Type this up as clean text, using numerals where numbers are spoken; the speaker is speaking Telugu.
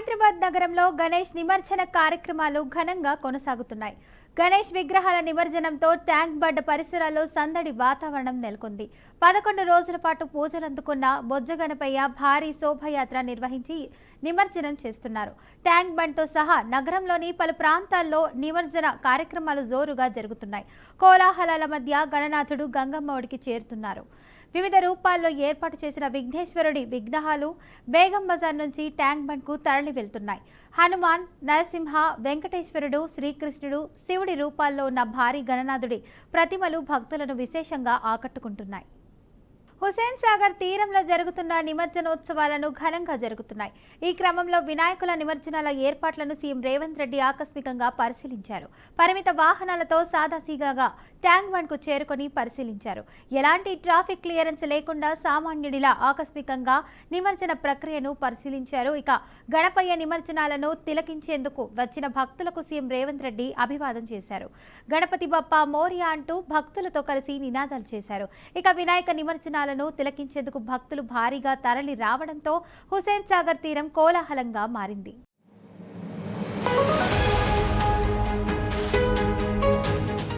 హైదరాబాద్ నగరంలో గణేష్ నిమజ్జన కార్యక్రమాలు ఘనంగా కొనసాగుతున్నాయి. గణేష్ విగ్రహాల నిమజ్జనంతో ట్యాంక్ బండ్ పరిసరాల్లో సందడి వాతావరణం నెలకొంది. 11 రోజుల పాటు పూజలందుకున్న బొజ్జగణపయ్య భారీ శోభయాత్ర నిర్వహించి నిమజ్జనం చేస్తున్నారు. ట్యాంక్ బండ్తో సహా నగరంలోని పలు ప్రాంతాల్లో నిమజ్జన కార్యక్రమాలు జోరుగా జరుగుతున్నాయి. కోలాహలాల మధ్య గణనాథుడు గంగమ్మ ఒడికి చేరుతున్నారు. వివిధ రూపాల్లో ఏర్పాటు చేసిన విఘ్నేశ్వరుడి విగ్రహాలు బేగం బజార్ నుంచి ట్యాంక్ బండ్ కు తరలి వెళ్తున్నాయి. హనుమాన్, నరసింహ, వెంకటేశ్వరుడు, శ్రీకృష్ణుడు, శివుడి రూపాల్లో ఉన్న భారీ గణనాథుడి ప్రతిమలు భక్తులను విశేషంగా ఆకట్టుకుంటున్నాయి. హుసేన్ సాగర్ తీరంలో జరుగుతున్న నిమజ్జనోత్సవాలను ఘనంగా జరుగుతున్నాయి. ఈ క్రమంలో వినాయకుల నిమజ్జనాల ఏర్పాట్లను సీఎం రేవంత్ రెడ్డి ఆకస్మికంగా పరిశీలించారు. పరిమిత వాహనాలతో సాదాసీదాగా ట్యాంక్ బండ్ కు చేరుకొని పరిశీలించారు. ఎలాంటి ట్రాఫిక్ క్లియరెన్స్ లేకుండా సామాన్యుడిలా ఆకస్మికంగా నిమజ్జన ప్రక్రియను పరిశీలించారు. ఇక గణపయ్య నిమజ్జనాలను తిలకించేందుకు వచ్చిన భక్తులకు సీఎం రేవంత్ రెడ్డి అభివాదం చేశారు. గణపతి బప్పా మోరియా అంటూ భక్తులతో కలిసి నినాదాలు చేశారు. ఇక వినాయక నిమజ్జనాలను తిలకించేందుకు భక్తులు భారీగా తరలి రావడంతో హుసేన్ సాగర్ తీరం కోలాహలంగా మారింది.